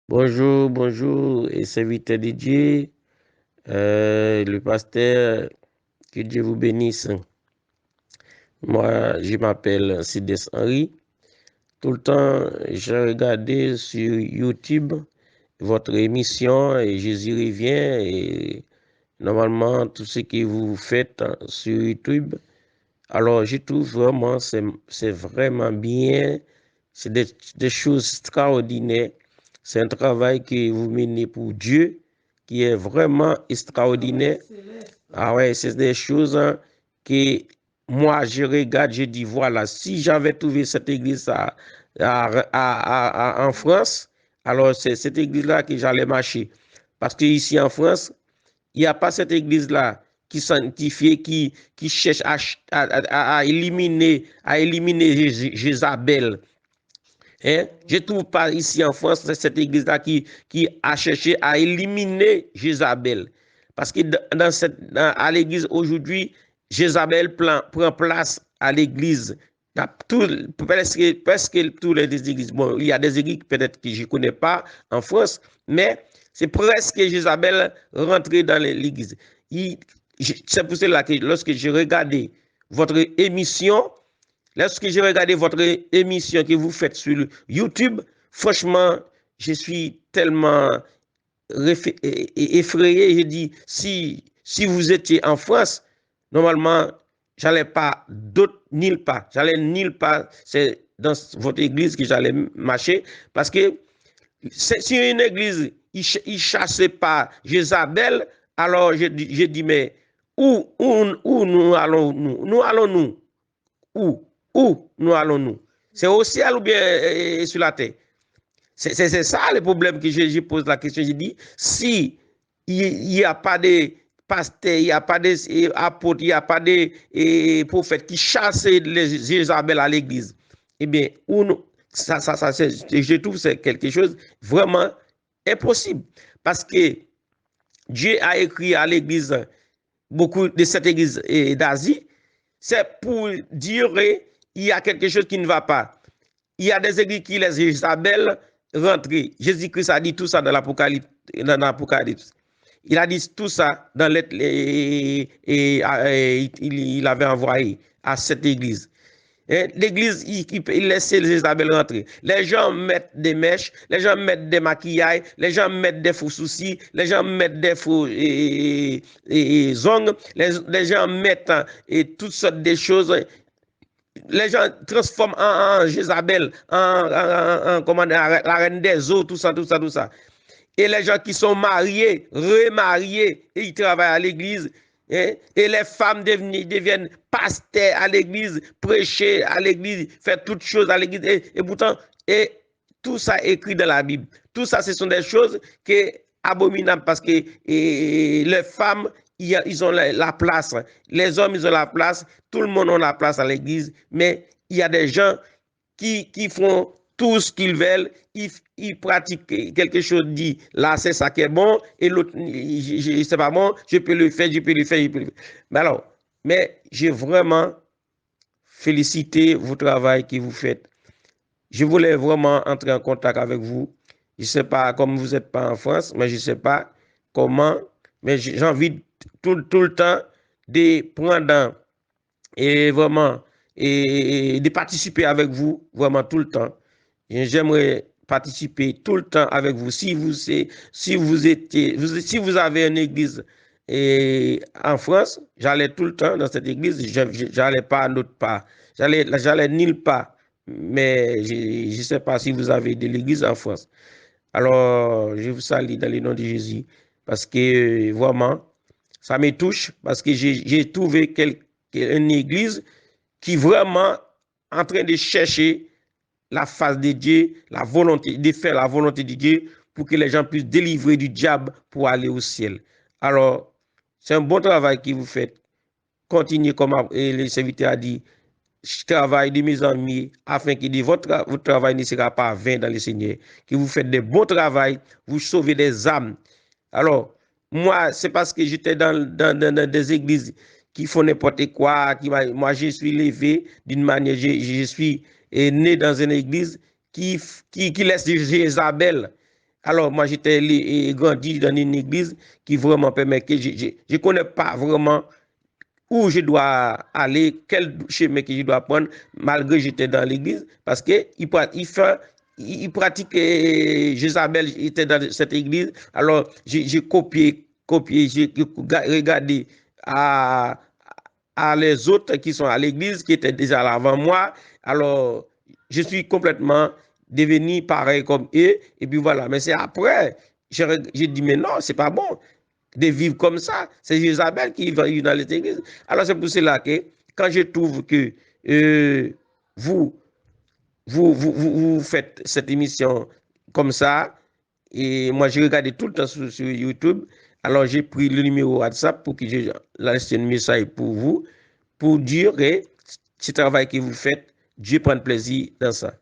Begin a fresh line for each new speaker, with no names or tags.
Bonjour, bonjour, et serviteur de Dieu, le pasteur, que Dieu vous bénisse. Moi, je m'appelle Sides Henry. Tout le temps, j'ai regardé sur YouTube votre émission et Jésus revient et normalement tout ce que vous faites sur YouTube. Alors, je trouve vraiment, c'est vraiment bien, c'est des choses extraordinaires. C'est un travail que vous menez pour Dieu qui est vraiment extraordinaire. Ah ouais, c'est des choses que moi, je regarde, je dis, voilà, si j'avais trouvé cette église en France, alors c'est cette église-là que j'allais marcher. Parce que ici en France, il n'y a pas cette église-là qui sanctifie, qui cherche à éliminer, Jézabel. Hein? Je ne trouve pas ici en France cette église-là qui a cherché à éliminer Jézabel. Parce que à l'église aujourd'hui, Jézabel prend place à l'église. Presque toutes les églises. Bon, il y a des églises peut-être que je ne connais pas en France, mais c'est presque Jézabel rentrée dans l'église. C'est pour cela que lorsque j'ai regardé votre émission, lorsque j'ai regardé votre émission que vous faites sur YouTube, franchement, je suis tellement effrayé. Je dis, si vous étiez en France, normalement, j'allais pas d'autre nulle part. J'allais nulle part. C'est dans votre église que j'allais marcher parce que si une église, il chassait pas Jézabel, alors je dis, mais où nous allons nous? Nous allons nous? Où? Où nous allons-nous? C'est au ciel ou bien sur la terre? C'est ça le problème que je pose la question. Je dis, si il n'y a pas de pasteur, il n'y a pas d'apôtres, il n'y a pas de prophètes qui chassent les Jézabel à l'église, eh bien, je trouve que c'est quelque chose vraiment impossible. Parce que Dieu a écrit à l'église, beaucoup de cette église d'Asie, c'est pour dire qu'il y a quelque chose qui ne va pas. Il y a des églises qui laissent Isabelle rentrer. Jésus-Christ a dit tout ça dans l'Apocalypse. Il a dit tout ça dans l'être il avait envoyé à cette église. L'église, il laisse les Isabelle rentrer. Les gens mettent des mèches, les gens mettent des maquillages, les gens mettent des faux soucis, les gens mettent des faux ongles, les gens mettent toutes sortes de choses. Les gens transforment en Jézabel, la reine des eaux, tout ça, tout ça, tout ça. Et les gens qui sont mariés, remariés, et ils travaillent à l'église. Et les femmes deviennent pasteurs à l'église, prêcher à l'église, faire toutes choses à l'église. Et pourtant, tout ça est écrit dans la Bible. Tout ça, ce sont des choses qui sont abominables parce que les femmes, ils ont la place. Les hommes, ils ont la place. Tout le monde a la place à l'église. Mais il y a des gens qui font tout ce qu'ils veulent, ils pratiquent quelque chose, dit là c'est ça qui est bon, et l'autre, c'est pas bon, je peux le faire, je peux le faire, je peux le faire. Mais alors, j'ai vraiment félicité votre travail que vous faites. Je voulais vraiment entrer en contact avec vous. Je ne sais pas, comme vous n'êtes pas en France, mais je ne sais pas comment, mais j'ai envie tout le temps de prendre et vraiment et de participer avec vous vraiment tout le temps. J'aimerais participer tout le temps avec vous. Si vous avez une église en France, j'allais tout le temps dans cette église, j'allais pas à notre part. J'allais nulle part. Mais je ne sais pas si vous avez de l'église en France. Alors, je vous salue dans le nom de Jésus parce que vraiment, ça me touche parce que j'ai trouvé une église qui vraiment en train de chercher la face de Dieu, la volonté, de faire la volonté de Dieu pour que les gens puissent délivrer du diable pour aller au ciel. Alors, c'est un bon travail que vous faites. Continuez comme le serviteur a dit, je travaille de mes amis afin que votre travail ne sera pas vain dans le Seigneur. Que vous faites de bons travail, vous sauvez des âmes. Alors, moi, c'est parce que j'étais dans des églises qui font n'importe quoi. Moi, je suis levé d'une manière, je suis né dans une église qui laisse Jézabel. Alors, moi, j'étais grandi dans une église qui vraiment permet que je ne connais pas vraiment où je dois aller, quel chemin que je dois prendre, malgré que j'étais dans l'église, parce que il pratiquait, Jézabel était dans cette église, alors j'ai copié, j'ai regardé à les autres qui sont à l'église, qui étaient déjà là avant moi, alors je suis complètement devenu pareil comme eux, et puis voilà, mais c'est après, j'ai dit, mais non, c'est pas bon de vivre comme ça. C'est Isabelle qui vit dans les églises. Alors c'est pour cela que quand je trouve que vous, vous faites cette émission comme ça, et moi j'ai regardé tout le temps sur YouTube, alors j'ai pris le numéro WhatsApp pour que je laisse un message pour vous, pour dire que ce travail que vous faites, Dieu prend plaisir dans ça.